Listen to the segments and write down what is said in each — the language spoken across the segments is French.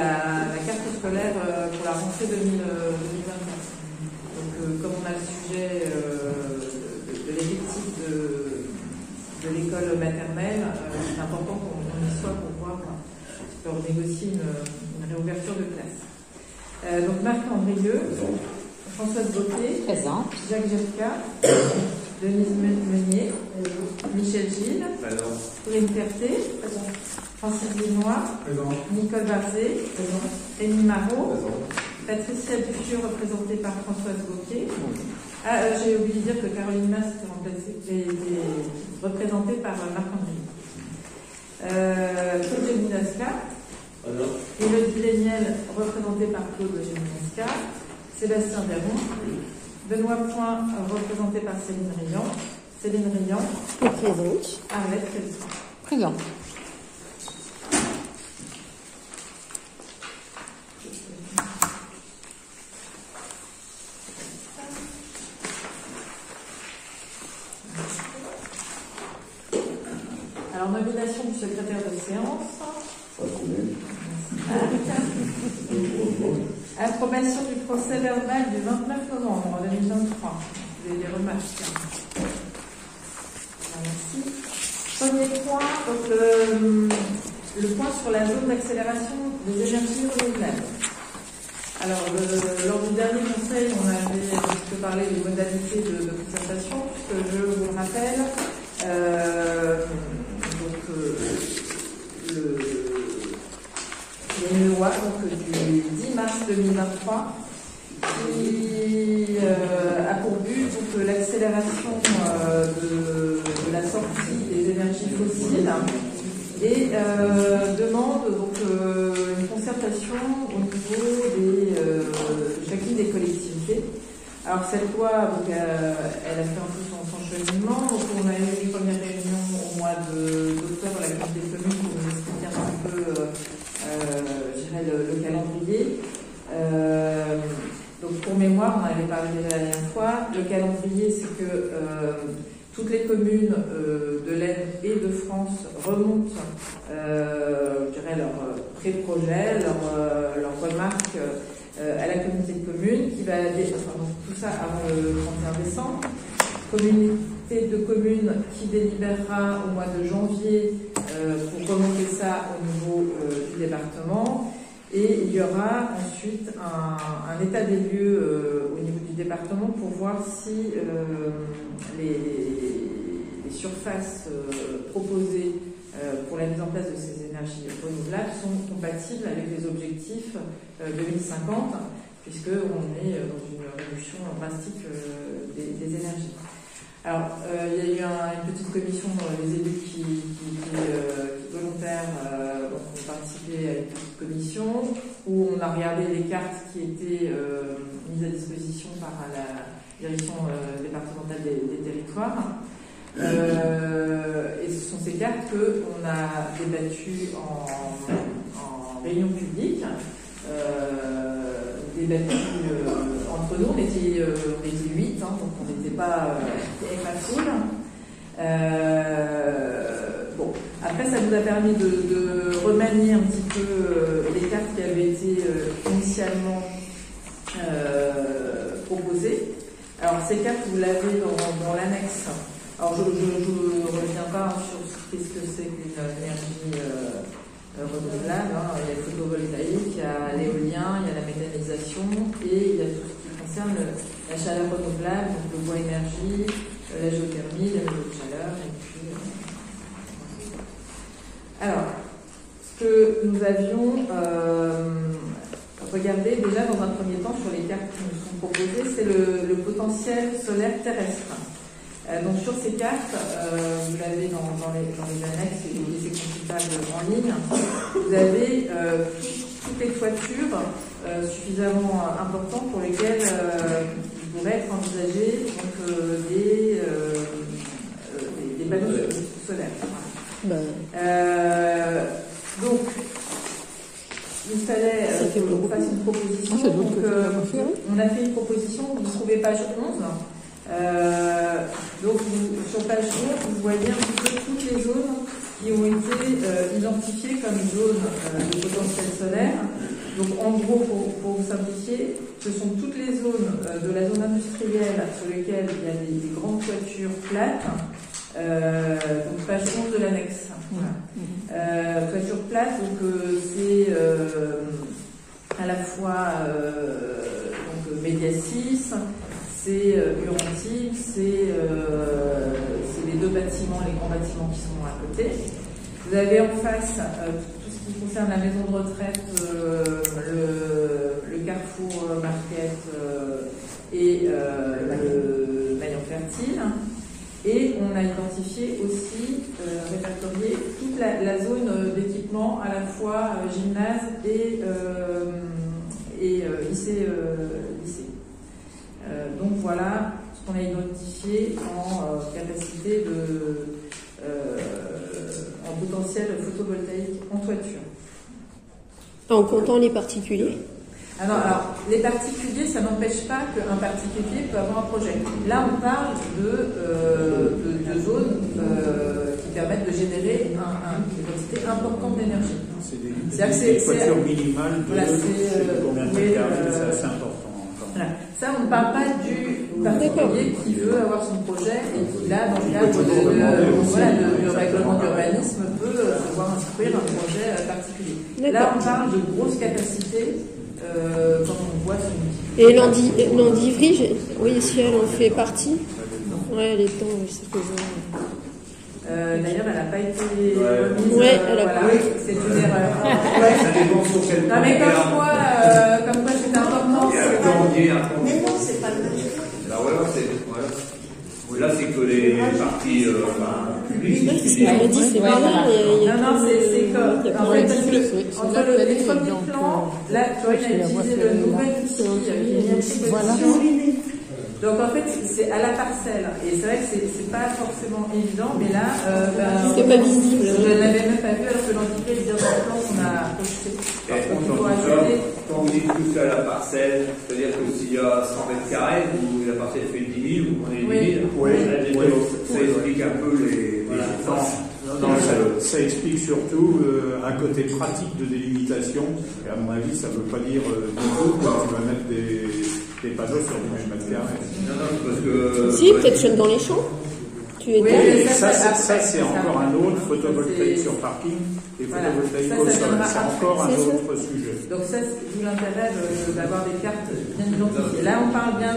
la carte scolaire pour la rentrée 2024. Donc, comme on a le sujet de l'effectif de l'école maternelle, c'est important qu'on y soit pour voir si on peut négocier une réouverture de classe. Donc, Marc Andrieux, Françoise Bocquet, présent, Jacques Jefka, Denise Meunier, Michel Gilles, Corinne Ferté, Francis Vinois, Nicole Barzé, Rémi Marot, Patricia Duffieux, représentée par Françoise Bocquet. Ah, j'ai oublié de dire que Caroline Mas était représentée par Marc Andrieux. Claude Geminaska, Élodie Léniel, représentée par Claude Geminaska, Sébastien Berron, Benoît Point, représenté par Céline Riant, et présente, Arlette Kelson. présent. Alors, nomination du secrétaire de séance. Approbation du procès verbal du 29 novembre 2023. Vous avez des remarques? Merci. Premier point, donc le point sur la zone d'accélération des énergies renouvelables. Alors, lors du dernier conseil, on avait un petit peu parlé des modalités de concertation, puisque je vous le rappelle, il y a une loi donc, du 10 mars 2023 qui a pour but l'accélération de la sortie des énergies fossiles et demande donc, une concertation au niveau de chacune des collectivités. Alors cette loi, donc, elle a fait un peu son cheminement. Donc, on a eu une première réunion au mois d'octobre à la Comité des communes pour nous expliquer un petit peu je dirais le calendrier. Donc pour mémoire, on avait parlé déjà la dernière fois, le calendrier c'est que toutes les communes de l'Aisne et de France remontent je dirais leur pré-projet, leurs remarques à la communauté de communes qui va tout ça avant le 31 décembre. Communauté de communes qui délibérera au mois de janvier pour remonter ça au niveau du département. Et il y aura ensuite un état des lieux au niveau du département pour voir si les surfaces proposées pour la mise en place de ces énergies renouvelables sont compatibles avec les objectifs 2050, puisqu'on est dans une réduction drastique des énergies. Alors, il y a eu une petite commission des élus qui volontaires ont participé à une petite commission où on a regardé les cartes qui étaient mises à disposition par la direction départementale des territoires. Et ce sont ces cartes qu'on a débattues en réunion publique, débattues entre nous. On était 8, hein, donc on n'était pas full. Bon, après ça nous a permis de remanier un petit peu les cartes qui avaient été initialement proposées. Alors ces cartes, vous l'avez dans l'annexe. Alors je ne reviens pas sur qu'est-ce que c'est qu'une énergie renouvelable. Hein. Il y a le photovoltaïque, il y a l'éolien, il y a la méthanisation et il y a tout ce qui concerne la chaleur renouvelable, donc le bois énergie, la géothermie, la météo de chaleur. Et puis, alors, ce que nous avions regardé déjà dans un premier temps sur les cartes qui nous sont proposées, c'est le potentiel solaire terrestre. Donc sur ces cartes, vous l'avez dans les annexes et c'est consultable en ligne, vous avez toutes les toitures suffisamment importantes pour lesquelles il pourrait être envisagé donc, des panneaux solaires. Donc, il fallait qu'on fasse une proposition. Donc, on a fait une proposition, vous trouvez page 11. Donc sur page 11, vous voyez un petit peu toutes les zones qui ont été identifiées comme zones de potentiel solaire. Donc en gros, pour vous simplifier, ce sont toutes les zones de la zone industrielle sur lesquelles il y a des grandes toitures plates. Donc page 11 de l'annexe. Voilà. Toiture plate, donc c'est à la fois donc Mediasis, c'est Urantis, c'est les deux bâtiments, les grands bâtiments qui sont à côté. Vous avez en face tout ce qui concerne la maison de retraite, le Carrefour Market et le maillon fertile. Et on a identifié aussi, répertorié toute la zone d'équipement, à la fois gymnase et lycée. Donc voilà ce qu'on a identifié en capacité en potentiel photovoltaïque en toiture. En comptant les particuliers. Alors, les particuliers, ça n'empêche pas qu'un particulier peut avoir un projet. Là, on parle de zones qui permettent de générer une quantité importante d'énergie. C'est des toitures minimales de combien de mètres carrés, c'est assez important. Voilà. Ça, on ne parle pas du particulier qui veut avoir son projet et qui, là, dans le cadre du règlement d'urbanisme, peut pouvoir instruire un projet particulier. Là, on parle de grosses capacités. Comme on voit sur et l'Andivry, oui, si elle en fait partie. Ouais, elle est temps, je sais que d'ailleurs, elle n'a pas été remise. Ouais, elle a voilà, pas. c'est une erreur. Ouais. Ça dépend sur quel Non, mais comme quoi c'est important. Mais non, c'est pas le même. Là, voilà, là, c'est que les parties publiques. Oui, c'est ce qu'elle m'a dit, c'est pas là. Non, c'est que, en fait, entre les premiers plans, là, tu vois, il a utilisé le nouvel outil qui est mis à disposition. Donc, en fait, c'est à la parcelle. Et c'est vrai que c'est pas forcément évident, mais là, c'est pas visible. Je ne l'avais même pas vu, alors que l'antiqué, les plans qu'on a projetés. Quand vous dites tout ça à la parcelle, c'est-à-dire que s'il y a 100 mètres carrés, où la parcelle fait 10 000, vous prenez 10 000, ça explique un peu les distances. Non, ça explique surtout un côté pratique de délimitation. Et à mon avis, ça ne veut pas dire du tout que tu vas mettre des panneaux sur 10 000 mètres carrés. Non, parce que... Si, peut-être dans les champs. Ça, c'est encore un autre photovoltaïque sur parking et photovoltaïque au sol. C'est encore un autre sujet. Donc ça, c'est tout l'intérêt d'avoir des cartes bien identifiées. Là, on parle bien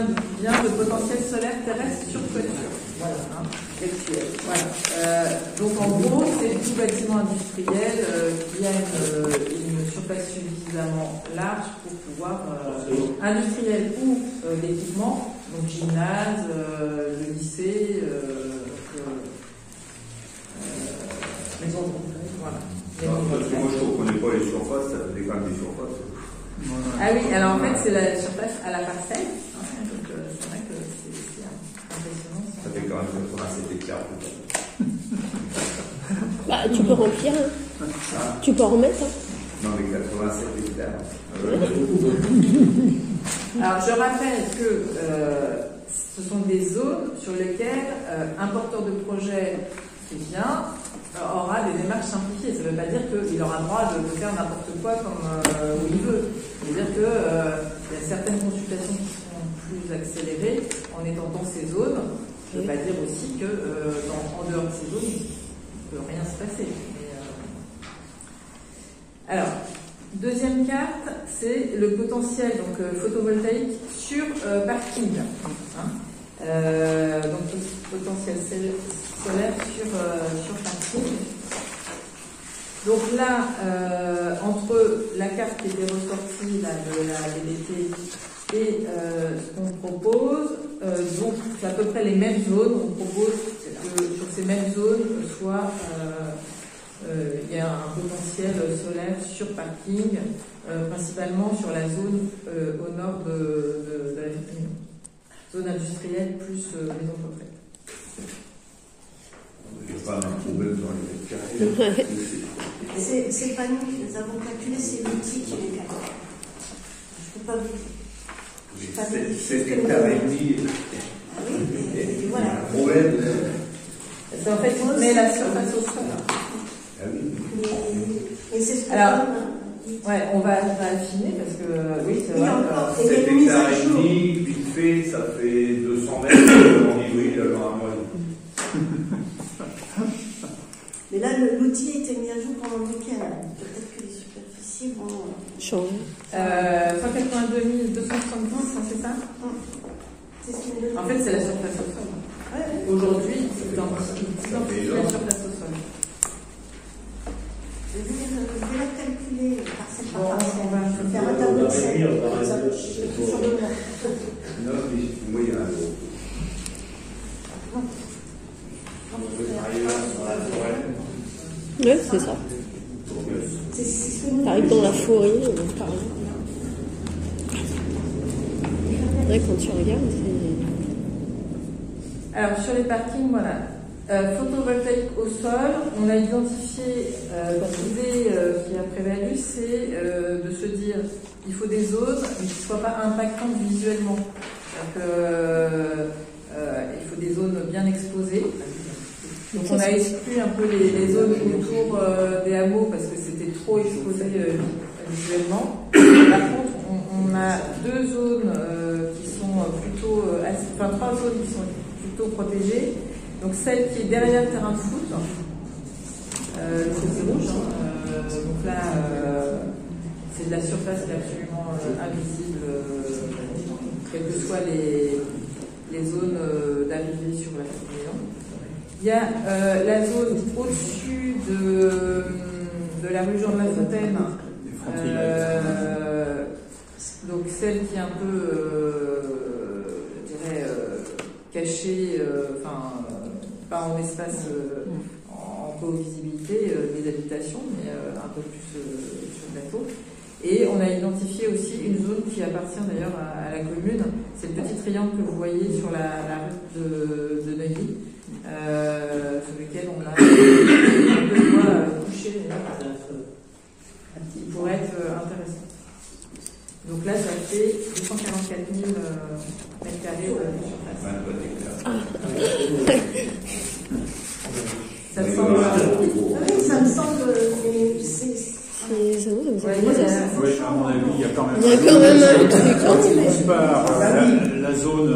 de potentiel solaire terrestre sur toiture. Voilà, voilà. Donc en gros, c'est tout bâtiment industriel qui a une surface suffisamment large pour pouvoir industriel ou d'équipement, donc gymnase, le lycée, maison de retraite, voilà. Parce que moi je ne connais pas les surfaces, ça fait quand même des surfaces. Ah oui, alors en fait c'est la surface à la parcelle, donc c'est vrai que c'est impressionnant. Ça fait quand même 87 hectares peut-être. Bah, tu peux remplir, tu peux en remettre. Non, mais 87 hectares. Alors je rappelle que ce sont des zones sur lesquelles un porteur de projet qui vient aura des démarches simplifiées. Ça ne veut pas dire qu'il aura droit de faire n'importe quoi comme où il veut. Ça veut dire qu'il y a certaines consultations qui seront plus accélérées en étant dans ces zones. Ça ne veut pas dire aussi que en dehors de ces zones, il ne peut rien se passer. Alors, deuxième carte, c'est le potentiel donc, photovoltaïque sur parking. Donc potentiel solaire sur parking. Donc là, entre la carte qui était ressortie là, de la DDT et ce qu'on propose, donc c'est à peu près les mêmes zones. On propose que sur ces mêmes zones soit il y a un potentiel solaire sur parking, principalement sur la zone au nord de la ville. Zone industrielle plus maison de retraite. Il n'y a pas un problème dans les mètres carrés. C'est pas nous qui les avons calculés, c'est l'outil qui les calcule. Je ne peux pas vous. 7 hectares et demi. Ah oui, mais voilà. Un problème. C'est en fait, on met la surface au sol. Ah oui. Et c'est ce que alors, Ouais, on va affiner parce que oui, c'est Oui, vrai. encore. Et il y a 7 une mise à hectares et jour. demi, vite fait, ça fait 200 mètres en hybride dans un mois. Mais là, l'outil a été mis à jour pendant le week-end. Peut-être que les superficies vont changer. 182 270, c'est ça? C'est ce qu'il me donne. En fait, c'est la surface au sol. Ouais. Aujourd'hui, il identifie la surface au sol. Je vais la calculer parcelle par Bon, parcelle. on va Je vais faire un tableau de scène. Non, mais moi, il y a un autre. Ouais, c'est ça. C'est ce que nous T'arrives dans la forêt, pareil. Ouais, quand tu regardes, c'est. Alors, sur les parkings, voilà. Photovoltaïque au sol, on a identifié, l'idée qui a prévalu, c'est de se dire qu'il faut des zones mais qui ne soient pas impactantes visuellement. C'est-à-dire qu'il faut des zones bien exposées. Donc on a exclu un peu les zones autour des hameaux parce que c'était trop exposé visuellement. Par contre, on a deux zones qui sont plutôt, enfin 3 zones qui sont plutôt protégées. Donc celle qui est derrière le terrain de foot, le côté rouge. Donc là, c'est de la surface qui est absolument invisible, quelles que soient les zones d'arrivée sur la maison. Il y a la zone au-dessus de la rue Jean-de-la-Fontaine, donc celle qui est un peu, je dirais, cachée, enfin, pas en espace, en co-visibilité des habitations, mais un peu plus sur le plateau. Et on a identifié aussi une zone qui appartient d'ailleurs à la commune, c'est le petit triangle que vous voyez sur la route de Neuilly. Sur lequel on a un peu de bois couché qui pourrait être intéressant. Donc là, ça fait 244 000 mètres carrés de surface. Ça me semble. Oui, ça me semble. Oui, à mon avis, il y a quand même un truc. D'une part, la zone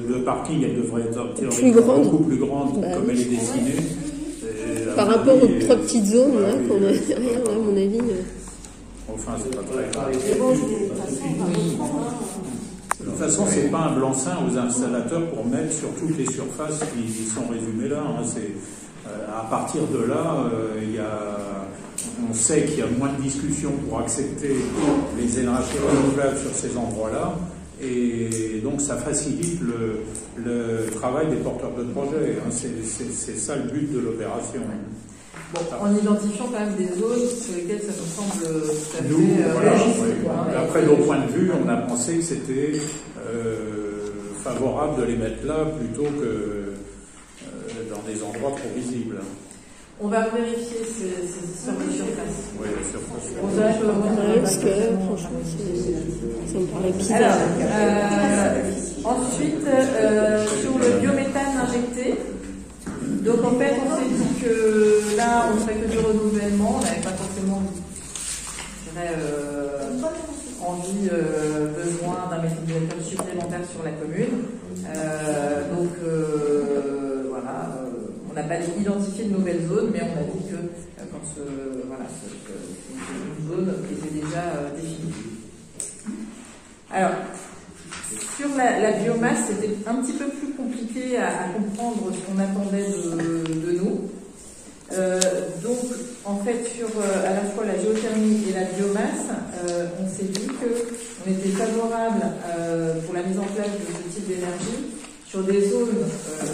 de parking, elle devrait être beaucoup plus grande comme elle est dessinée. Par rapport aux 3 petites zones là, qu'on a derrière, à mon avis. Enfin, c'est pas très grave. Mais bon, de toute façon, on va reprendre. De toute façon, c'est pas un blanc-seing aux installateurs pour mettre sur toutes les surfaces qui sont résumées là. À partir de là, on sait qu'il y a moins de discussions pour accepter les énergies renouvelables sur ces endroits-là. Et donc ça facilite le travail des porteurs de projet. C'est ça le but de l'opération. Bon, en identifiant quand même des zones sur lesquelles ça nous semble tout à fait voilà. Après, de notre point de vue, on a pensé que c'était favorable de les mettre là plutôt que dans des endroits trop visibles. On va vérifier ces histoires de surface. Oui, la surface. Parce que franchement, ça me paraît bizarre. Alors, ensuite, sur le biométhane injecté, donc en fait, on s'est dit que là, on ne ferait que du renouvellement, on n'avait pas forcément, je dirais, envie, besoin d'un méthanisateur supplémentaire sur la commune. Voilà. On n'a pas identifié de nouvelles zones, mais on a dit que quand c'est une zone qui était déjà définie. Alors, sur la biomasse, c'était un petit peu plus compliqué à comprendre ce qu'on attendait de nous. Donc, en fait, sur à la fois la géothermie et la biomasse, on s'est dit qu'on était favorable pour la mise en place de ce type d'énergie sur des zones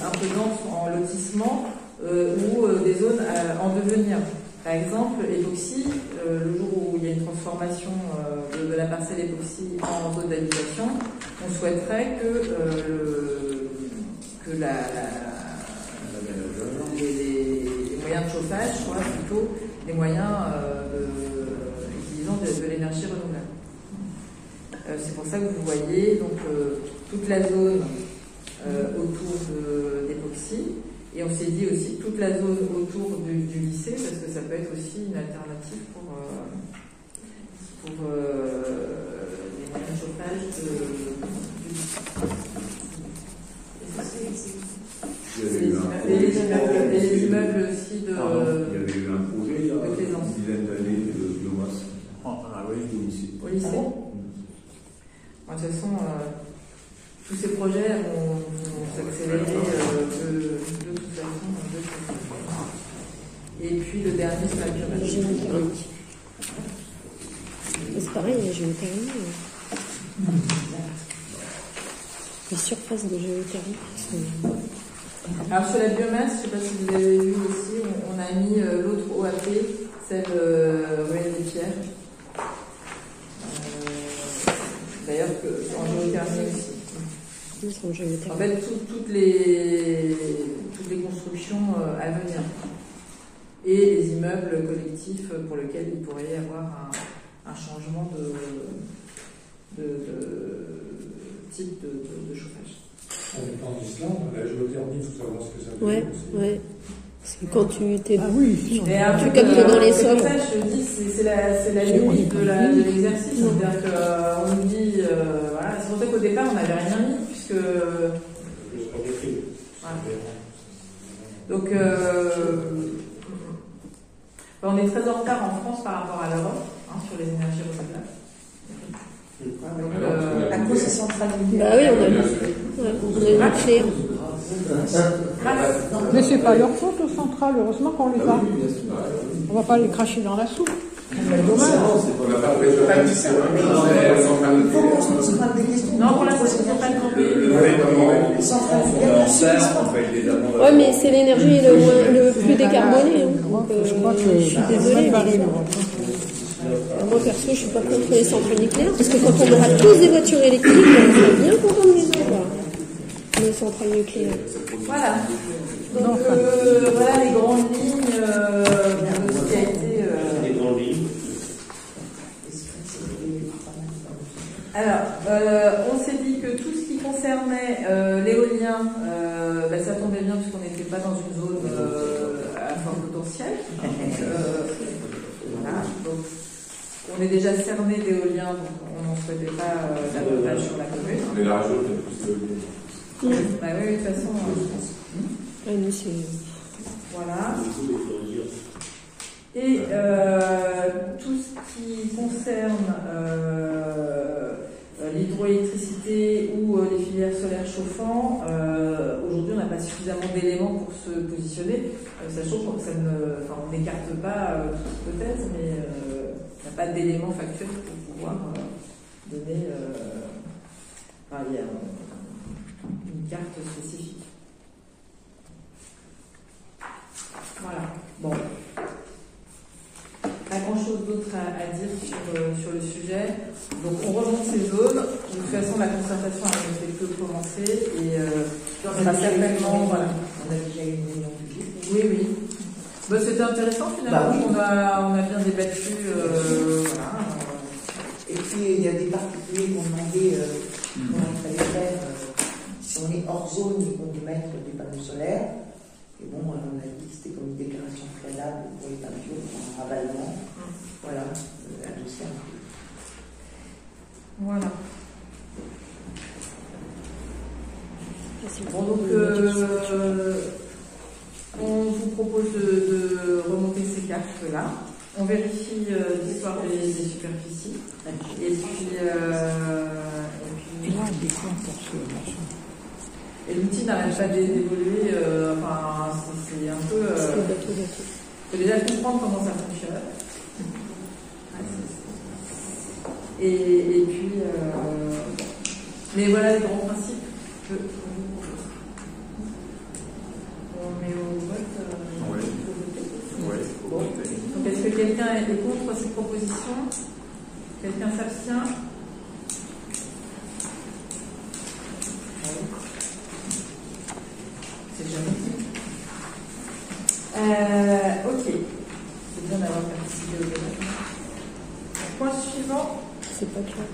un peu denses en lotissement ou des zones en devenir. Par exemple, époxy, le jour où il y a une transformation de la parcelle époxy en zone d'habitation, on souhaiterait que les moyens de chauffage soient plutôt des moyens utilisant de l'énergie renouvelable. C'est pour ça que vous voyez donc toute la zone autour d'époxy. Et on s'est dit aussi toute la zone autour du lycée, parce que ça peut être aussi une alternative pour les moyens de chauffage les immeubles aussi de. Il y avait eu un projet il y a une dizaine d'années de biomasse. Ah oui, au lycée. De toute façon, tous ces projets vont s'accélérer de toute façon. Et puis le dernier, c'est la biomasse. Géothermie. C'est pareil, la géothermie. Les surfaces de géothermie sont... Alors sur la biomasse, je ne sais pas si vous avez vu aussi, on a mis l'autre OAP, celle Ruelle des Pierres. D'ailleurs, en géothermie aussi. En fait, toutes les constructions à venir. Et les immeubles collectifs pour lesquels il pourrait y avoir un changement de type de chauffage. On est en Islande, la géothermie, il faut savoir ce que ça veut dire aussi. Ouais. Parce que quand tu t'es... Et après, tu captes dans les sols. Ça, je dis, c'est la limite de l'exercice. C'est-à-dire qu'on nous dit, voilà, c'est pour ça qu'au départ, on n'avait rien mis, puisque. Voilà. Donc, on est très en retard en France par rapport à l'Europe, sur les énergies renouvelables. À cause des centrales nucléaires. Bah oui, on a le nucléaire. Mais c'est pas leur faute aux centrales, heureusement qu'on les a. On va pas les cracher dans la soupe. C'est dommage. Non, pour l'instant, c'est pas demandé. Ouais, mais c'est l'énergie le plus décarbonée. Donc, Je crois que je suis désolée. Moi, perso, je suis pas contre les centrales nucléaires, parce que quand on aura tous des voitures électriques, on sera bien content de les avoir, les centrales nucléaires. Voilà. Donc, voilà les grandes lignes de ce qui a été. Les grandes lignes. Alors, on s'est dit que tout ce qui concernait l'éolien, ça tombait bien puisqu'on n'était pas dans une zone à fort potentiel. Voilà. Donc, on est déjà cerné d'éolien, donc on n'en souhaitait pas davantage sur la commune. Mais la région, c'est plus d'éolien. Bah oui, de toute façon. Nous, c'est... Voilà. Et tout ce qui concerne l'hydroélectricité ou les filières solaires chauffantes, aujourd'hui on n'a pas suffisamment d'éléments pour se positionner, sachant que on n'écarte pas toute hypothèse, mais on n'a pas d'éléments factuels pour pouvoir donner une carte spécifique. Voilà. Bon. Pas grand-chose d'autre à dire sur le sujet. Donc on remonte ces zones. De toute façon, la concertation elle ne fait que commencer et on sera certainement. Voilà. On a déjà eu une réunion publique. Oui. C'était intéressant finalement. On a bien débattu. Voilà. Et puis il y a des particuliers qui ont demandé comment il fallait faire si on est hors zone et qu'on veut mettre des panneaux solaires. Et bon, on a dit que c'était comme une déclaration préalable pour les peintures en ravalement. Voilà, un dossier. Voilà. Bon, donc, on vous propose de remonter ces cartes-là. On vérifie l'histoire des superficies. Et puis et l'outil n'arrête pas d'évoluer. C'est un peu. Il faut déjà comprendre comment ça fonctionne. Et puis. Mais voilà les grands principes que on vous propose. On met au vote. Bon. Donc est-ce que quelqu'un est contre ces propositions? Quelqu'un s'abstient? C'est jamais. Ok. C'est bien d'avoir participé au débat. Point suivant. C'est pas clair.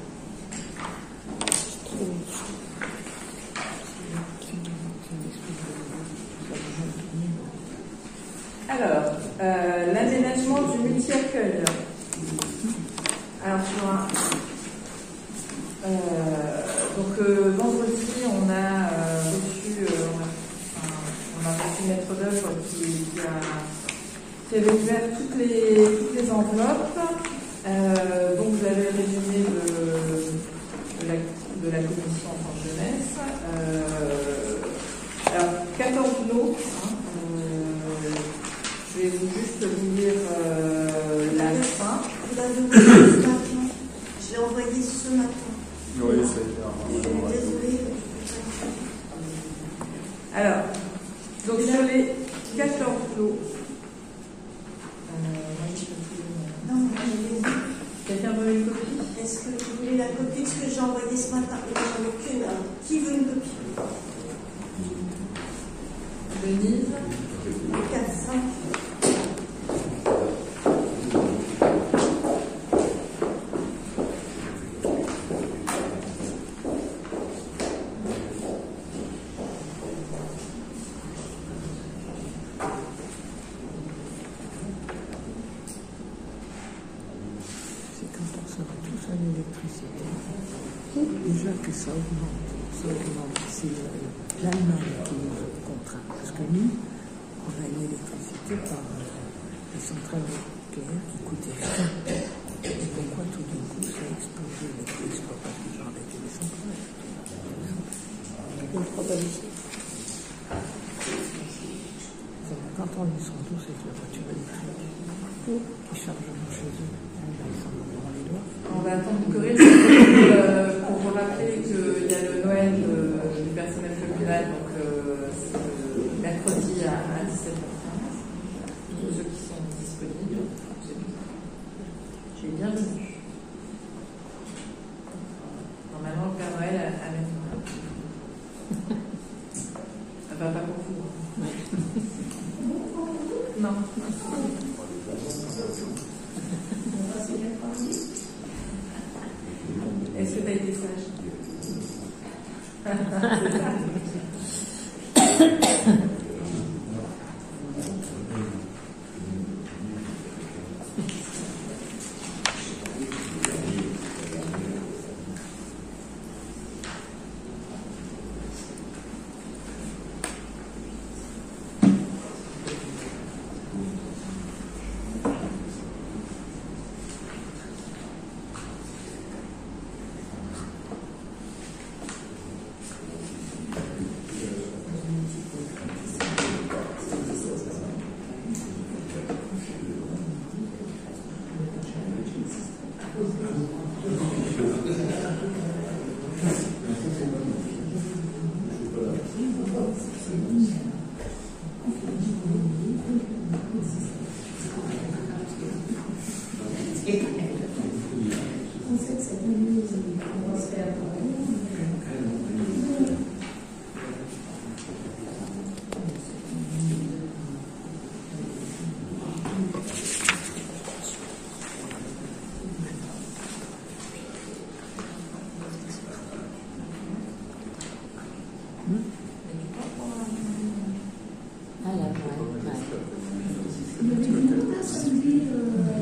Alors, l'aménagement du multi-accueil. Alors, juin. Vendredi, on a reçu maître d'œuvre qui avait ouvert toutes les enveloppes. Donc vous avez le résumé de la commission en jeunesse. Alors 14 lots. Je vais juste lire la fin. Vous l'avez envoyé ce matin. Je l'ai envoyé ce matin. Oui, c'est bien. Désolée. Alors, donc sur les 14 lots, Non, quelqu'un veut une copie? est-ce que vous voulez la copie de ce que j'ai envoyé ce matin? J'en ai qu'une. Qui veut une copie? Denise? 4, 5. Déjà que ça augmente. C'est l'Allemagne qui nous contraint. Parce que nous, on a une électricité par les centrales nucléaires qui coûtaient rien. Et pourquoi tout d'un coup ça a explosé? C'est pas parce qu'ils ont arrêté les centrales. On ne croit pas d'ici. Quand on est sans tous avec la voiture électrique, qui chargent chez eux, ils s'en vont dans les doigts. On va attendre de Corinne pour vous rappeler qu'il y a le Noël du personnel communal, donc mercredi à 17h15. Tous ceux qui sont disponibles. J'ai bien vu. Normalement, le Père Noël amène. Enfin, pas pour vous. Non. Est-ce que tu as été sage?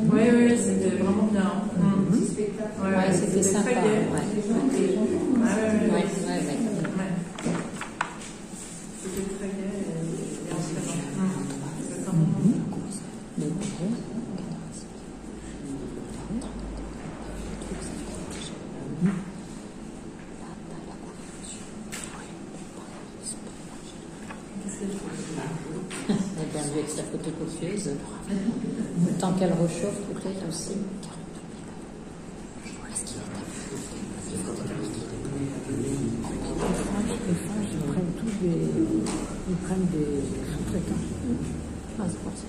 Oui, c'était vraiment bien. Ouais, c'était sympa. Très gai. Ouais. C'était très gai et entraînant. C'était un moment. Elle a perdu avec sa photocopieuse. Le temps qu'elle rechauffe, peut-être aussi. Les Franches, ils prennent des sous-traitants. Ah, c'est pour ça.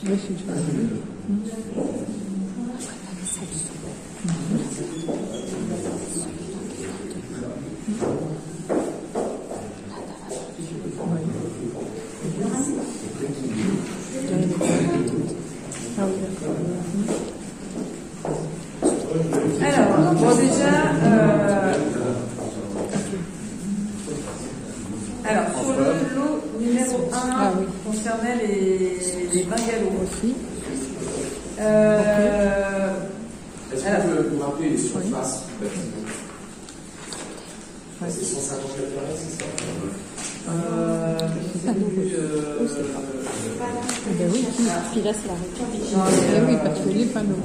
Oui, c'est ça. concernait les bungalows aussi. Est-ce que vous pouvez vous rappeler les surfaces du bâtiment? C'est 150 mètres carrés, c'est ça? Je sais plus. Ben oui, puis là, c'est la réponse. Oui, parce que les panneaux.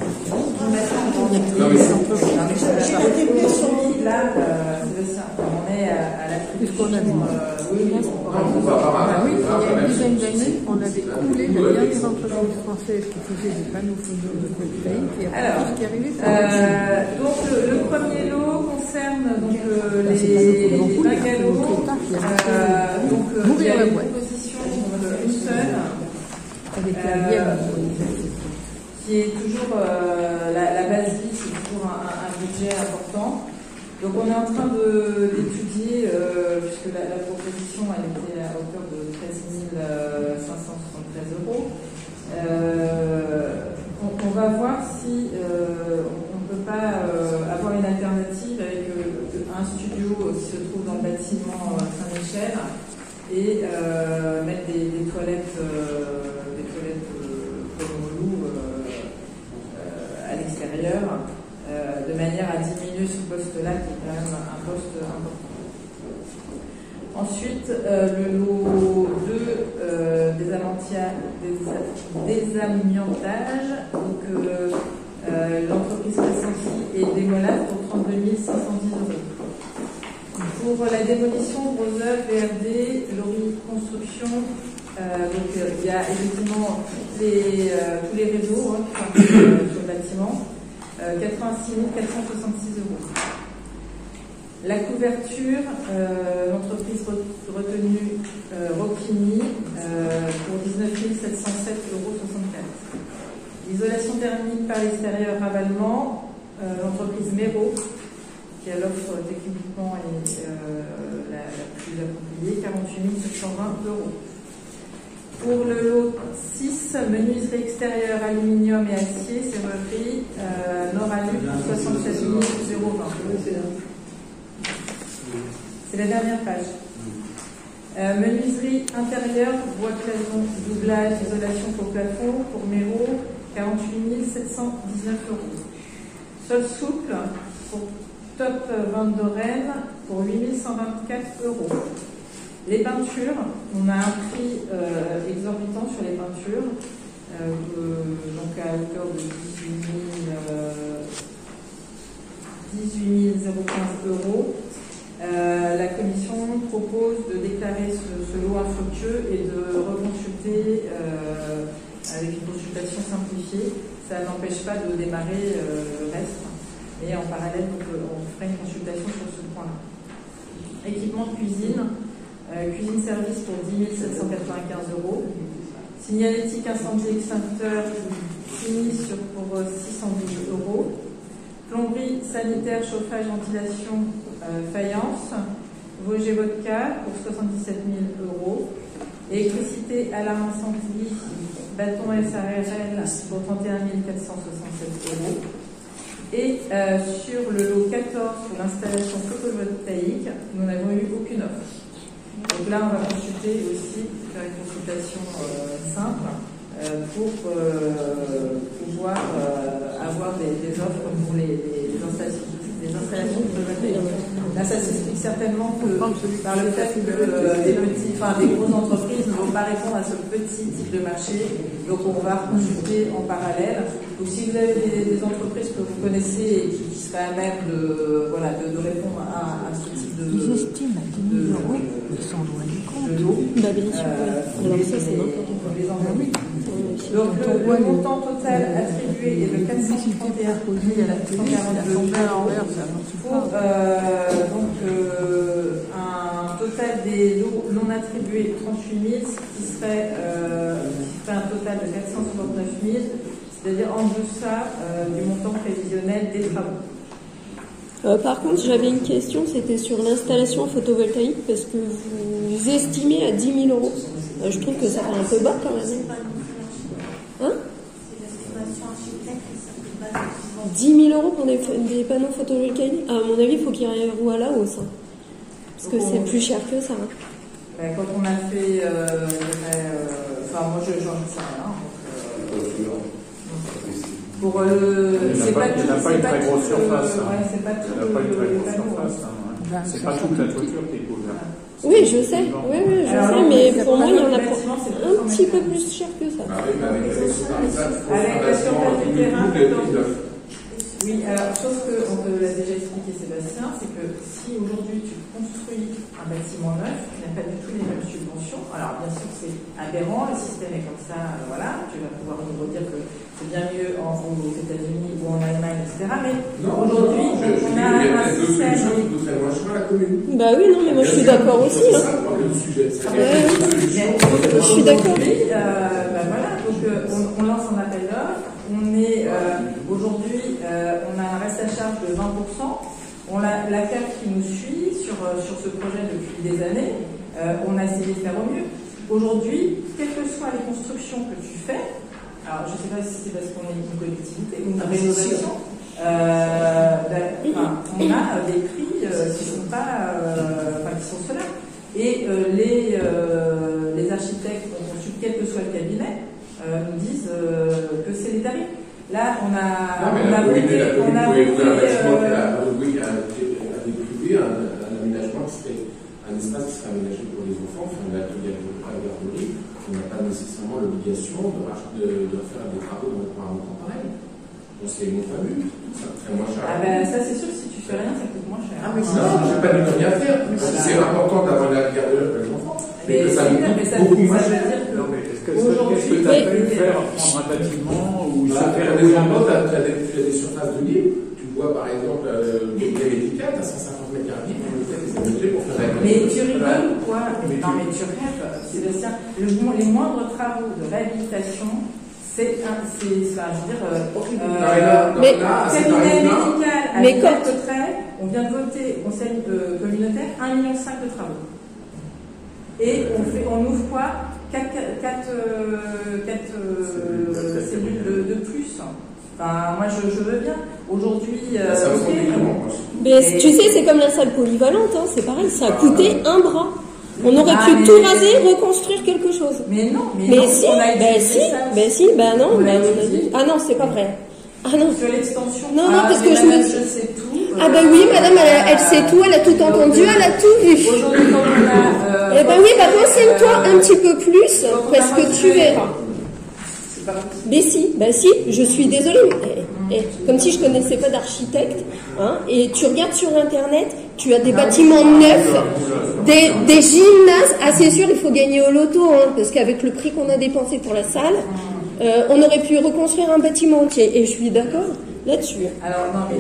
Là, on est à la puisqu'on a vu. Oui, il y a une dizaine d'années, on avait coulé la dernière entreprise française qui faisait des panneaux photovoltaïques et après tout ce qui arrivait. Donc le premier lot concerne donc les bungalows. Donc il y a une proposition une seule Avec la vieille qui est toujours la basique, c'est toujours un budget important. Donc on est en train d'étudier, puisque la proposition elle était à hauteur de 13 573 €. On va voir si on ne peut pas avoir une alternative avec un studio qui se trouve dans le bâtiment Saint-Michel et mettre des toilettes comme au loup à l'extérieur. De manière à diminuer ce poste-là qui est quand même un poste important. Ensuite, le lot 2 désamiantage. Donc, l'entreprise pressentie est Démolab pour 32 510 €. Pour la démolition, gros œuvre, VRD, Lori Construction. Donc, il y a effectivement tous les réseaux qui sont sur le bâtiment. 86 466 €. La couverture, l'entreprise retenue Rocchini pour 19 707,64 €. L'isolation thermique par l'extérieur, ravalement, l'entreprise Mero, qui a l'offre techniquement la plus appropriée, 48 720 €. Pour le lot 6, menuiserie extérieure, aluminium et acier, serrurerie, Noralu pour 67 020. C'est la dernière page. Menuiserie intérieure, bois cloison, doublage, isolation au plafond pour Méro, 48 719 €. Sol souple pour Top Vente d'Oren pour 8 124 €. Les peintures, on a un prix exorbitant sur les peintures, donc à hauteur de 18 015 €. La commission propose de déclarer ce lot infructueux et de reconsulter avec une consultation simplifiée. Ça n'empêche pas de démarrer le reste, mais en parallèle, on fera une consultation sur ce point-là. Équipement de cuisine. Cuisine service pour 10 795 €. Signalétique incendie extincteur sinistre pour 612 €. Plomberie sanitaire, chauffage, ventilation, faïence. Vosges Vodka pour 77 000 €. Électricité, alarme incendie, bâton SARL pour 31 467 €. Et sur le lot 14 pour l'installation photovoltaïque, nous n'avons eu aucune offre. Donc là, on va consulter aussi, faire une consultation simple pour pouvoir avoir des offres pour les installations photovoltaïques. Là, ça s'explique certainement que par le fait que des grosses entreprises ne vont pas répondre à ce petit type de marché. Donc, on va consulter en parallèle. Donc, si vous avez des entreprises que vous connaissez et qui seraient à même de répondre à ce type de... Ils estiment à 10 000 €, ils s'en doivent du compte. De l'eau. Bah, bien sûr, oui. Alors ça, c'est n'importe quoi. Les envoyer. Donc, le montant total attribué est de 431 pour un total des lots non attribués 38 000, ce qui serait un total de 469 000, c'est-à-dire en deçà du montant prévisionnel des travaux. Par contre, j'avais une question, c'était sur l'installation photovoltaïque, parce que vous estimez à 10 000 €. Je trouve que ça fait un peu bas quand même. Hein? 10 000 € pour des panneaux photovoltaïques. À mon avis, il faut qu'il revoie à la hausse. Hein. Parce que c'est plus cher que ça. Hein. Quand on a fait Enfin, moi, je n'en sais rien. Pour le. Il n'a pas une très grosse surface. Ouais, c'est pas tout. Il n'a pas une très grosse surface. C'est pas toute la toiture qui est couverte. Oui, je sais. Oui, je sais, mais pour moi, il y en a pour un petit peu plus cher que ça. Avec la surface du terrain. Oui, alors, sauf qu'on te l'a déjà expliqué, Sébastien, c'est que si aujourd'hui tu construis un bâtiment neuf, tu n'as pas du tout les mêmes subventions. Alors, bien sûr, c'est aberrant, le système est comme ça, voilà, tu vas pouvoir nous redire que c'est bien mieux aux États-Unis ou en Allemagne, etc. Mais aujourd'hui, on a un système. Bah oui, non, mais moi je suis d'accord aussi. Je suis d'accord. Voilà, donc on lance un appel d'offres. On est aujourd'hui, on a un reste à charge de 20%. On a la CAF qui nous suit sur ce projet depuis des années. On a essayé de faire au mieux. Aujourd'hui, quelles que soient les constructions que tu fais, alors je ne sais pas si c'est parce qu'on est une collectivité ou une rénovation, on a des prix qui sont pas, qui sont ceux-là. Et les architectes qu'on consulte, quel que soit le cabinet, nous disent que c'est les tarifs. Là, on a voté un aménagement qui serait un espace qui serait aménagé pour les enfants, enfin un atelier à garderie. On n'a pas nécessairement l'obligation de faire des travaux dans un montant pareil. Donc c'est mon fameux, ça coûterait moins cher. Ah ben ça c'est sûr, si tu fais rien, ça coûte moins cher. Ah mais non, j'ai pas du tout rien faire. C'est important d'avoir la garderie pour les enfants. Mais ça coûte beaucoup moins cher. Qu'est-ce que tu as pu faire? Prendre un bâtiment ou se faire des endroits, tu as des surfaces de libre. Tu vois par exemple des médicales, tu as 150 mètres carrés, pour faire la. Mais tu rigoles ou quoi? Non, mais tu rêves, Sébastien. Les moindres travaux de réhabilitation, c'est je veux dire, cabinet médical à Côtray, on vient de voter au conseil communautaire 1,5 million de travaux. Et on ouvre quoi? 4 cellules de plus. Enfin, moi, je veux bien. Aujourd'hui, mais tu sais, c'est comme la salle polyvalente, hein, c'est pareil, ça a coûté un bras. On aurait pu tout raser, reconstruire quelque chose. Mais non, non. Ah non, c'est pas vrai. Ah non. Sur l'extension. Non, parce que je me sais tout. Ah ben oui, madame, elle sait tout, elle a tout entendu, elle a tout vu. Aujourd'hui, quand on a. Eh ben oui, renseigne-toi un petit peu plus, parce que tu verras. Mais si, je suis désolée. Comme si je connaissais pas d'architecte, hein, et tu regardes sur internet, tu as des bâtiments neufs, des gymnases. Ah c'est sûr, il faut gagner au loto, hein, parce qu'avec le prix qu'on a dépensé pour la salle, on aurait pu reconstruire un bâtiment entier. Et je suis d'accord là-dessus. Alors non, mais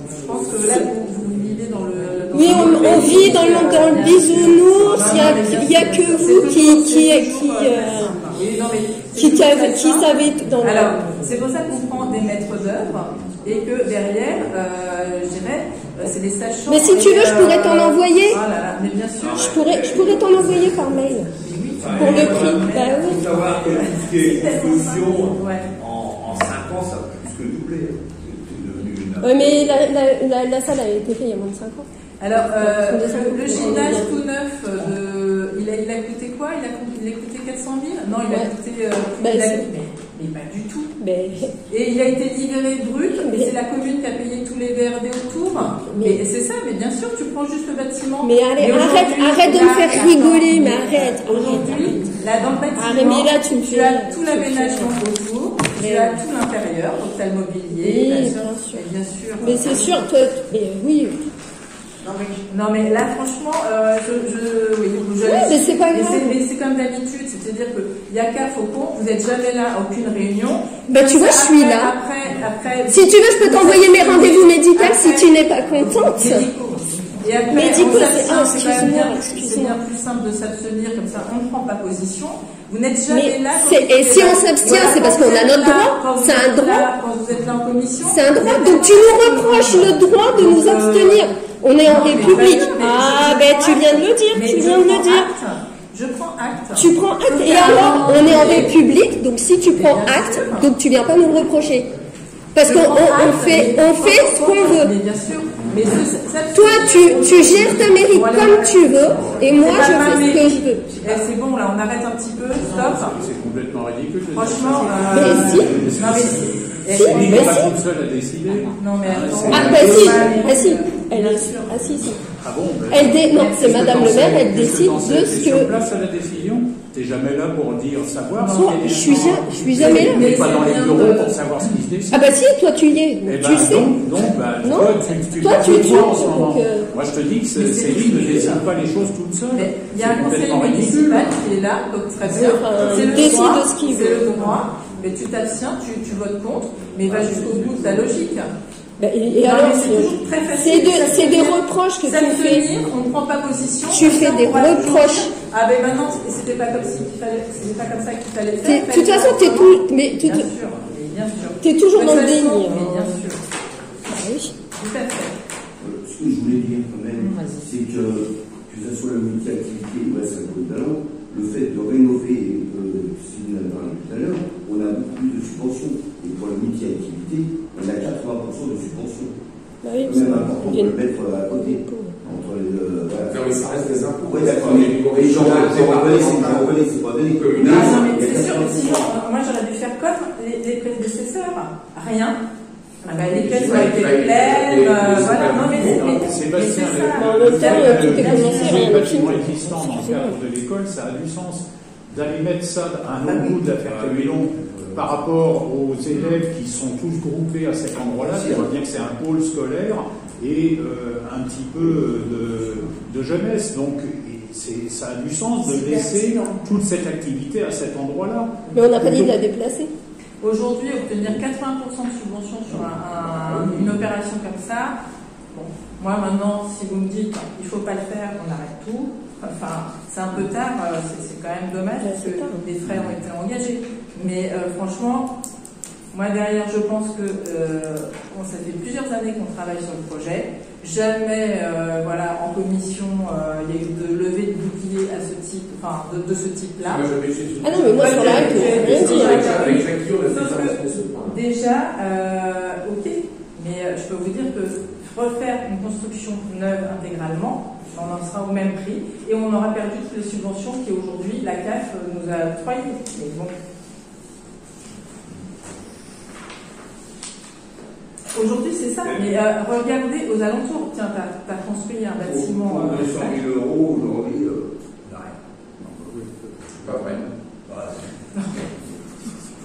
je pense que là vous vivez dans le. Oui, on vit dans le bisounours. Il y a que vous qui savez dans. Alors c'est pour ça qu'on prend des maîtres d'œuvre et que derrière, je dirais, c'est des sachants. Mais si tu veux, je pourrais t'en envoyer. Oh là là, mais bien sûr. Je pourrais t'en envoyer par mail. Pour le prix. Il faut savoir que tout ce qui est exposition en 5 ans, ça a plus que doublé. Oui, mais la salle a été faite il y a moins de 5 ans. Alors, le gymnase tout neuf, il a coûté quoi? Il a coûté 400 000? Non, il a coûté. Mais pas du tout. Et il a été libéré brut, et c'est la commune qui a payé tous les VRD autour. Et c'est ça, mais bien sûr, tu prends juste le bâtiment. Mais allez, arrête de me faire rigoler, mais arrête. Aujourd'hui, là, dans le bâtiment, tu as tout l'aménagement autour, tu as tout l'intérieur, donc tu as le mobilier, bien sûr. Mais c'est sûr, toi, oui. Non mais là franchement mais c'est pas grave. Mais c'est comme d'habitude, c'est-à-dire que il y a qu'à Faucon, vous n'êtes jamais là à aucune réunion. Bah tu vois, je suis là. Après, si tu veux, je peux t'envoyer mes rendez-vous médicaux si tu n'es pas contente. Et après, c'est bien plus simple de s'abstenir comme ça, on ne prend pas position. Vous n'êtes jamais là. Et si on s'abstient, c'est parce qu'on a notre droit. C'est un droit. Quand vous êtes là en commission. C'est un droit. Donc tu nous reproches le droit de nous abstenir. On est en République. Ah, tu viens de le dire, Je prends acte. Tu prends acte. Et alors, on est en République, donc si tu prends acte, donc tu viens pas nous le reprocher. Parce qu'on fait ce qu'on veut. Mais bien sûr. Mais toi, tu gères ta mairie comme tu veux, et moi, je fais ce que je veux. C'est bon, là, on arrête un petit peu, stop. C'est complètement ridicule. Franchement, mais si. Non, mais si. Elle n'est pas toute seule à décider. Non, mais si. Elle est sûre. Ah, si. Ah bon, non, c'est Madame le maire, elle décide de ce que. Sur place à la décision. T'es jamais là pour dire, savoir. Je suis jamais là. Mais pas dans les bureaux pour savoir ce qui se décide. Ah bah si, toi tu y es. Tu sais. Toi tu es en ce moment. Moi je te dis que Céline ne décide pas les choses toute seule. Il y a un conseil municipal qui est là, donc très bien. C'est le droit. Mais tu t'abstiens, tu votes contre, mais va jusqu'au bout de ta logique. Et alors, c'est des reproches que tu fais. On ne prend pas position. Tu fais des reproches. Ah ben maintenant, c'était pas comme ça qu'il fallait faire. De toute façon, t'es tout, mais bien sûr. T'es toujours dans le déni. Mais bien sûr. Oui. Tout à fait. Ce que je voulais dire quand même, c'est que ce soit le multi-activité ou la symbole ballon, le fait de rénover, Céline a parlé tout à l'heure, on a beaucoup plus de subventions. Et pour la multi-activité, on a 80% de subventions. Oui, c'est même important de le mettre à côté. Entre les deux. Voilà. Non, mais ça reste des impôts. Oui, d'accord. Mais j'en reconnais, c'est pas donné communal. Non, mais c'est sûr, sinon, moi j'aurais dû faire comme les prédécesseurs. Rien. Les caisses ont été pleines, voilà. Non, mais Sébastien, le bâtiment existant dans le cadre de l'école, ça a du sens. D'aller mettre ça à un bout de la Ferté-Milon par rapport aux élèves qui sont tous groupés à cet endroit-là, qui voit bien que c'est un pôle scolaire et un petit peu de jeunesse. Donc ça a du sens de laisser toute cette activité à cet endroit-là. Mais on n'a pas dit de la déplacer. Aujourd'hui, obtenir 80% de subvention sur une opération comme ça, bon, moi maintenant, si vous me dites il ne faut pas le faire, on arrête tout. Enfin, c'est un peu tard, c'est quand même dommage parce que les frais ont été engagés. Mais franchement, moi derrière, je pense que ça fait plusieurs années qu'on travaille sur le projet. Jamais, en commission, il y a eu de levée de bouclier à ce type, enfin, de ce type-là. Ah non, mais moi sur la règle, rien dire. Déjà, ok, mais je peux vous dire que refaire une construction neuve intégralement, on en sera au même prix et on aura perdu toutes les subventions qui aujourd'hui la CAF nous a octroyées. Mais bon. Aujourd'hui c'est ça, mais regardez aux alentours. Tiens, t'as construit un bâtiment. 200 000 euros aujourd'hui, rien. Pas vrai.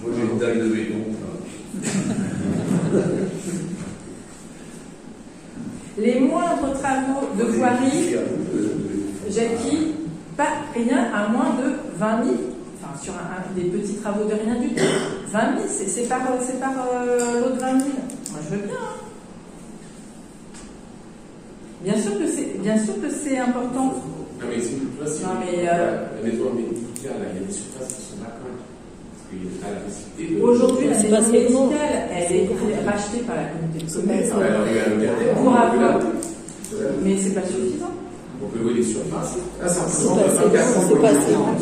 Moi j'ai une taille de béton. Les moindres travaux de voirie, Jackie, pas rien à moins de 20 000. Enfin, sur des petits travaux de rien du tout. 20 000, c'est par l'autre 20 000. Moi, je veux bien. Hein. Bien sûr que c'est important. Non, mais c'est une place. Non, mais. La maison médicale, il y a des surfaces qui sont vacantes. Parce qu'il y a la nécessité de. Aujourd'hui, la maison médicale, elle est rachetée par la communauté de communes. Pour avoir. Mais c'est pas suffisant. On peut louer des surfaces. Là, ça c'est pas assez grand.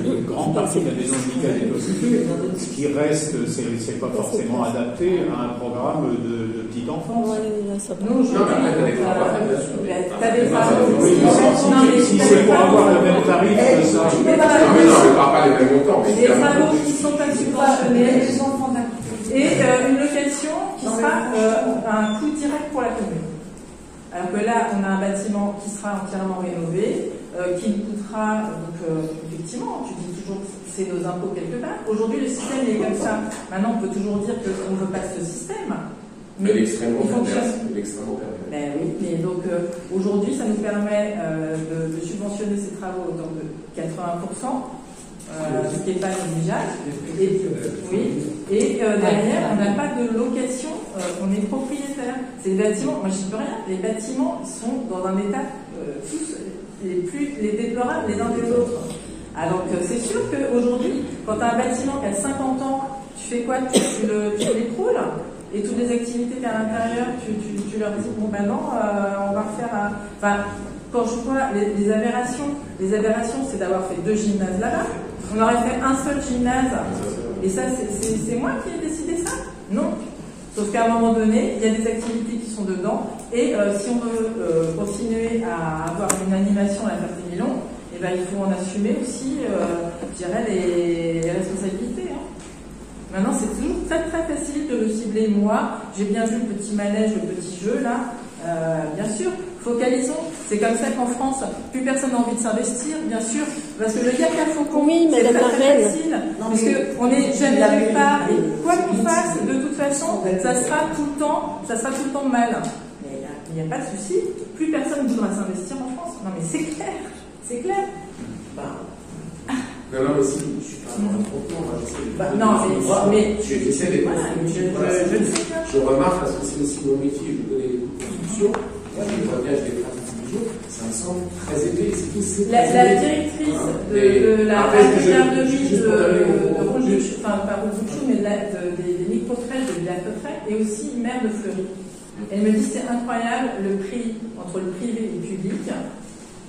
Une grande partie de la maison médicale est occupée. Ce qui reste, c'est pas forcément adapté à un programme de petite enfance. Non, t'as des travaux. Si c'est pour avoir le même tarif, ça. Non, mais non, je ne parle pas des mêmes montants. Des travaux qui sont pas subventionnés, et une location qui sera un coût direct pour la commune. Alors que là, on a un bâtiment qui sera entièrement rénové, qui coûtera, effectivement, tu dis toujours c'est nos impôts quelque part. Aujourd'hui, le système est comme ça. Maintenant, on peut toujours dire qu'on ne veut pas ce système. Mais l'extrêmement pervers. Ben oui, mais donc aujourd'hui, ça nous permet de subventionner ces travaux autour de 80%. Ce qui n'est pas négligeable. Et derrière, on n'a pas de location, on est propriétaire. C'est des bâtiments, moi je ne dis rien, les bâtiments sont dans un état tous les déplorables les uns des autres. Alors c'est sûr qu'aujourd'hui, quand tu as un bâtiment qui a 50 ans, tu fais quoi? Tu l'écroules et toutes les activités qu'il y a à l'intérieur, tu leur dis bon ben non, on va refaire enfin, quand je vois les aberrations, c'est d'avoir fait 2 gymnases là-bas. On aurait fait un seul gymnase. Et ça, c'est moi qui ai décidé ça? Non. Sauf qu'à un moment donné, il y a des activités qui sont dedans, et si on veut continuer à avoir une animation à la Ferté-Milon, eh ben, il faut en assumer aussi, je dirais, les responsabilités. Hein. Maintenant, c'est toujours très très facile de le cibler. Moi, j'ai bien vu le petit manège, le petit jeu là. Bien sûr, focalisons. C'est comme ça qu'en France, plus personne n'a envie de s'investir, bien sûr, parce que le Yaka Faucon, c'est très facile, parce qu'on n'est jamais nulle part, et quoi qu'on fasse, de toute façon, ça sera tout le temps mal. Mais il n'y a pas de souci, plus personne ne voudra s'investir en France. Non mais c'est clair. Non, mais si, je suis pas dans le mais j'essaie d'être je remarque, parce que c'est aussi mon métier, je connais les constructions, moi je vois bien, je les pratique tous les jours, ça me semble très élevé. La directrice de la garderie de Ronduchou, enfin pas Ronduchou, mais des micro-crèches de Villers-Cotterêts, et aussi maire de Fleury. Elle me dit c'est incroyable le prix entre le privé et le public.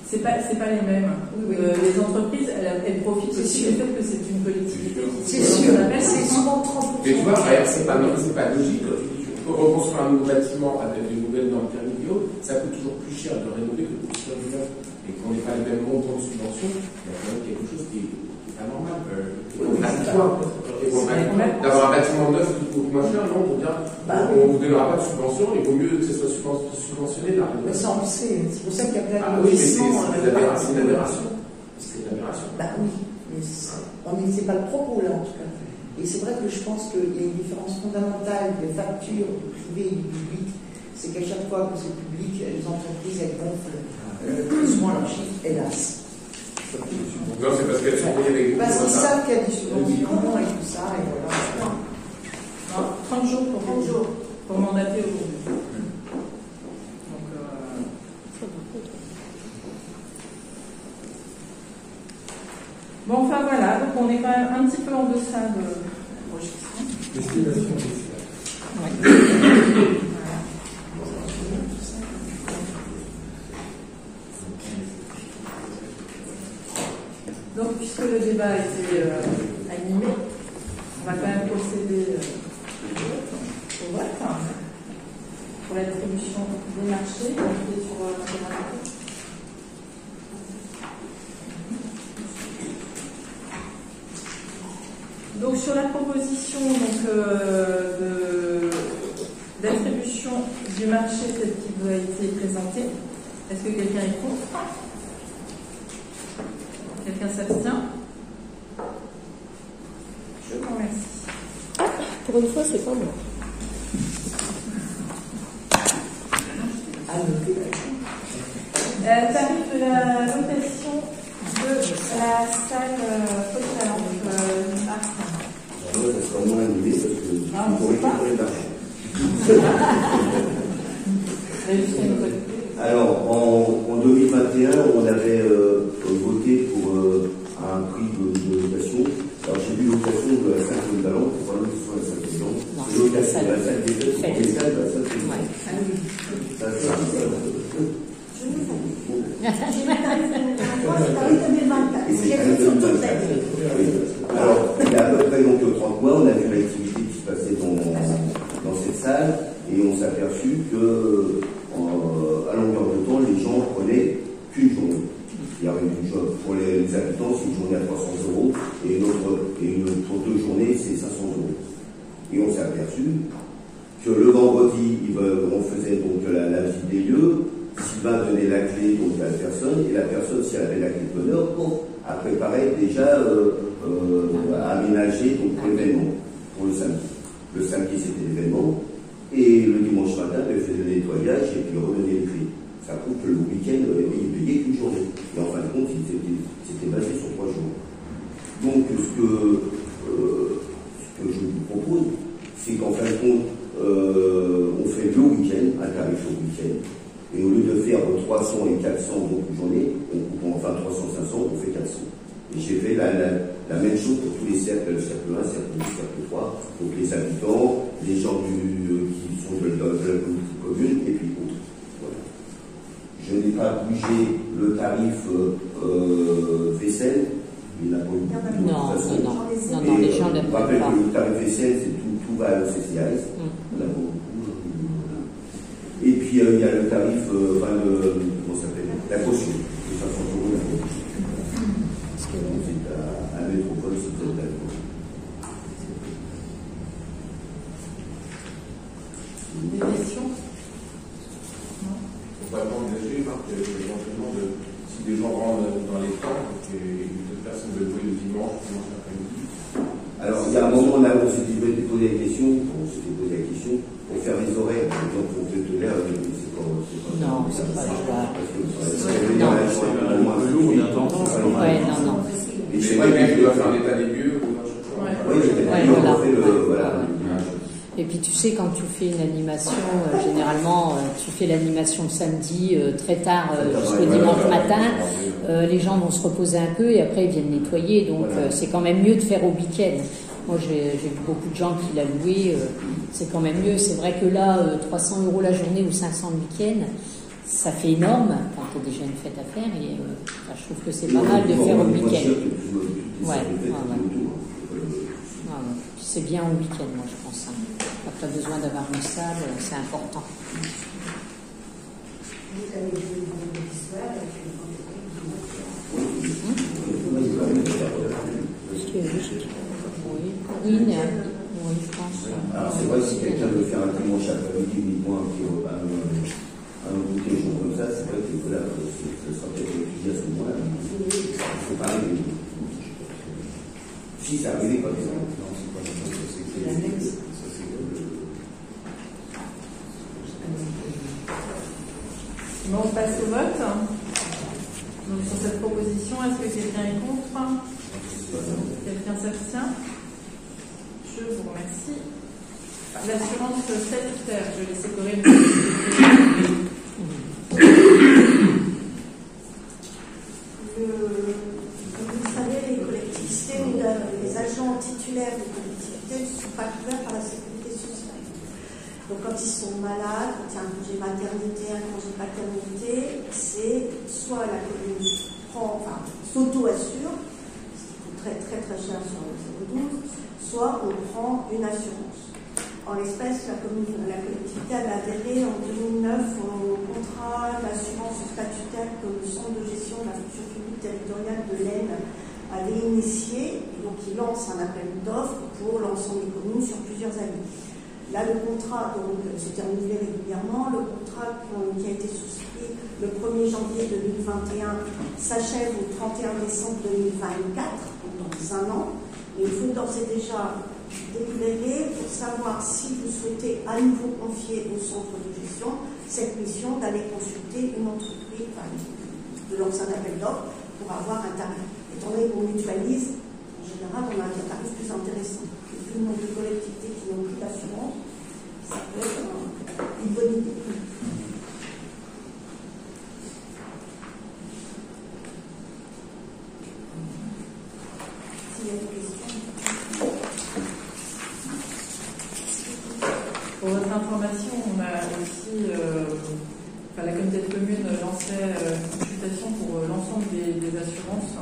C'est pas les mêmes. Les entreprises, elles profitent aussi du fait que c'est une collectivité. C'est sûr, c'est souvent 30%. Mais tu vois, c'est pas logique. Quand tu dis tu peux reconstruire un nouveau bâtiment avec des nouvelles normes thermiques, ça coûte toujours plus cher de rénover que de construire du neuf. Et qu'on n'ait pas les mêmes montants de subvention, il y a quand même quelque chose qui est pas normal. D'avoir un bâtiment neuf qui coûte moins cher, non, on ne vous donnera pas de subvention, il vaut mieux que ce soit subventionné là. Mais ça, on le sait, c'est pour ça qu'il y a plein de investissements. C'est une aberration. C'est une aberration. Oui, mais c'est pas le propos là en tout cas. Et c'est vrai que je pense qu'il y a une différence fondamentale des factures du privé et du public. C'est qu'à chaque fois que c'est public, les entreprises elles gonflent plus ou moins leur chiffre, hélas. Non, c'est parce qu'elles sont payées avec des parce qu'ils savent qu'il y a des subventions et tout ça, et voilà. Non, 30 jours pour mandater aujourd'hui. Donc, bon, enfin voilà, donc on est quand même un petit peu en deçà de la projection. L'estimation initiale. Donc, puisque le débat a été animé, on va quand même procéder au vote pour l'attribution des marchés. On est sur donc sur la proposition d'attribution du marché tel qu'il vous a été présenté, est-ce que quelqu'un est contre? Quelqu'un s'abstient? Je vous remercie. Pour une fois, c'est pas moi. Tarif de la location de la salle Potalent. Ça sera moins annulé parce que pour récupérer de l'argent. Alors, en 2021, on avait voté pour un prix de location. Alors, j'ai vu location de la salle de Talent, pour pas location de la salle de Talent. C'est location de la salle des fêtes, pour les salles de la salle de Talent. Alors, il y a à peu près donc 30 mois, on a vu l'activité qui se passait dans cette salle, et on s'est aperçu que à longueur de temps, les gens prenaient qu'une journée. Il y avait pour les habitants, c'est une journée à 300 €, et pour 2 journées, c'est 500 €. Et on s'est aperçu que le vendredi, on faisait donc la visite des lieux. Sylvain donnait la clé donc à la personne, et la personne, si elle avait la clé de bonheur, a préparé déjà à aménager donc l'événement pour le samedi. Le samedi, c'était l'événement. Et le dimanche matin, elle faisait le nettoyage et puis redonnait les clés. Ça prouve que le week-end, il payait qu'une journée. Et en fin de compte, c'était basé sur 3 jours. Donc, ce que je vous propose, c'est qu'en fin de compte, on fait le week-end, un tarif au week-end. Et au lieu de faire 300 et 400 donc une journée, enfin 300, 500, on fait 400. Et j'ai fait la même chose pour tous les cercles, le cercle 1, cercle 2, cercle 3, donc les habitants, les gens qui sont de la politique commune, et puis autres. Voilà. Je n'ai pas bougé le tarif vaisselle, il n'a pas eu de toute façon. Non, les gens ne rappelle que le tarif vaisselle, c'est tout va à l'OCCAS. tarif, comment ça s'appelle, la caution, de 500 € la caution. Ensuite, à métropole, c'est peut-être la caution. Des questions? Non. Il faut vraiment engager, Marc, éventuellement, si des gens rentrent dans les temps, et d'autres personnes veulent louer le dimanche, l'après-midi. Alors, il y a un moment là où on s'était posé la question, pour faire les horaires, par exemple, pour peut-être l'air, c'est pas. Non, c'est pas jouable. Un peu lourd d'intendance. Ouais, non. Et c'est vrai qu'il doit faire un état des lieux. Voilà. Et puis tu sais, quand tu fais une animation, généralement, tu fais l'animation le samedi très tard jusqu'au dimanche matin, les gens vont se reposer un peu et après ils viennent nettoyer, donc c'est quand même mieux de faire au week-end. Moi j'ai vu beaucoup de gens qui l'ont loué, c'est quand même mieux. C'est vrai que là, 300 € la journée ou 500 le week-end, ça fait énorme quand tu as déjà une fête à faire et je trouve que c'est pas mal de faire au week-end. Ouais. C'est bien au week-end, moi je pense. Quand tu as besoin d'avoir une salle, c'est important. Vous avez vu le vendredi soir avec le Ce qui est logique. Oui, je pense. Alors c'est vrai que si quelqu'un veut faire un dimanche après-midi uniquement un petit repas, un bouquet jour comme ça, c'est vrai que là, ça sera peut-être étudié à ce moment-là. C'est pareil. Si ça arrivait, par exemple. Bon, on passe au vote. Donc, sur cette proposition, est-ce que quelqu'un est contre? Quelqu'un s'abstient? Je vous remercie. L'assurance statutaire, je vais laisser Corinne. Comme vous le savez, les collectivités, les agents titulaires des collectivités ne sont pas couverts par la sécurité sociale. Donc quand ils sont malades, quand il y a un congé maternité, un congé paternité, c'est soit la commune s'auto-assure, ce qui coûte très très très cher sur le 012, soit on prend une assurance. En l'espèce, la collectivité a adhéré en 2009 au contrat d'assurance statutaire que le Centre de gestion de la fonction publique territoriale de l'Aisne avait initié. Donc il lance un appel d'offres pour l'ensemble des communes sur plusieurs années. Là, le contrat, donc, c'était renouvelé régulièrement. Le contrat qui a été souscrit le 1er janvier 2021 s'achève au 31 décembre 2024, donc dans un an. Et il faut d'ores et déjà délibérer pour savoir si vous souhaitez à nouveau confier au centre de gestion cette mission d'aller consulter une entreprise, de lancer un appel d'offres pour avoir un tarif. Étant donné qu'on mutualise, en général, on a un tarif plus intéressant. Et vu le nombre de collectivités qui n'ont plus d'assurance, ça peut être une bonne idée. S'il y a des questions. Pour votre information, on a aussi, la communauté de communes lançait une consultation pour l'ensemble des assurances.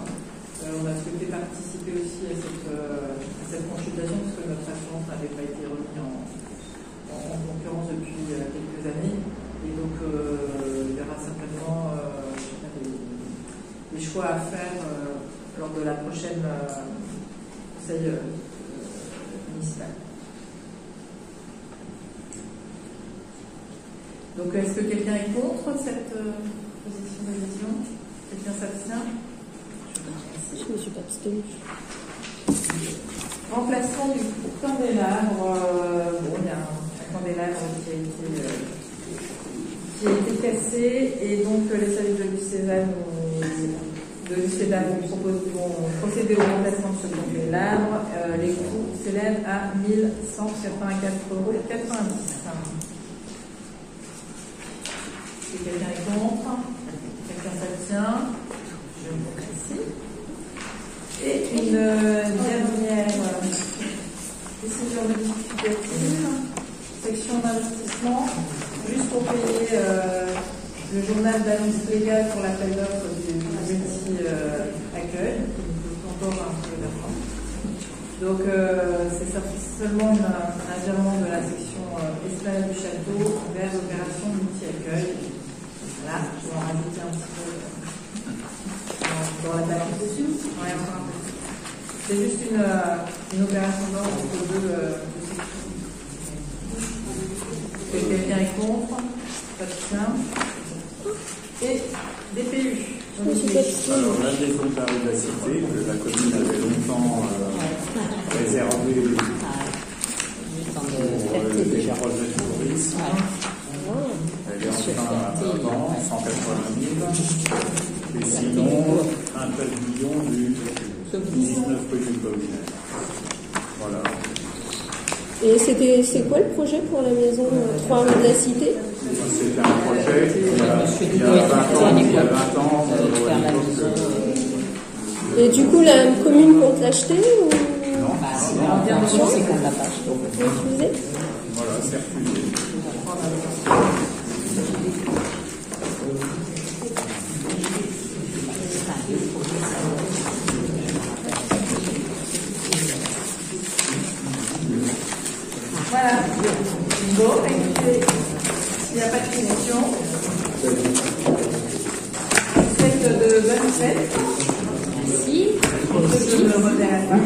On a souhaité participer aussi à cette consultation parce que notre assurance n'avait pas été remise en concurrence depuis quelques années. Et donc, il y aura certainement des choix à faire lors de la prochaine conseil municipal. Donc, est-ce que quelqu'un est contre cette position de décision? Quelqu'un s'abstient? Je me suis pas abstenue. Remplacement du candélabre. Il y a un candélabre qui a été cassé et donc les services de l'UCEDA vont procéder au remplacement de ce candélabre. Les coûts s'élèvent à 1 184,90 €. Si quelqu'un est contre, quelqu'un s'abstient, je vous remercie. Et une dernière décision modificative, section d'investissement, juste pour payer le journal d'annonce légale pour l'appel d'offres du multi-accueil, qui nous coûte encore un peu d'argent. Donc c'est seulement un virement de la section Esplanade du Château vers l'opération multi-accueil. Voilà, je vais en rajouter un petit peu dans la page dessus. Ouais, encore un peu. C'est juste une opération d'ordre entre deux. Quelqu'un est contre, pas de chien. Et des PU. Alors, l'adhésion de la vivacité, que la commune avait longtemps réservée pour les projets de tourisme. Elle est enfin à 180 000. Et sinon, un pavillon du 19 communes communales. Voilà. Et c'est quoi le projet pour la maison 3 rue de la Cité? C'était un projet il y a 20 ans. Et du coup, la commune compte l'acheter ou... Non, c'est qu'on ne l'a pas acheté. Refusé? Voilà, c'est refusé. Voilà. Bon, écoutez, s'il n'y a pas de questions, je vous souhaite de bonnes fêtes. Merci. Je me remets à la fin.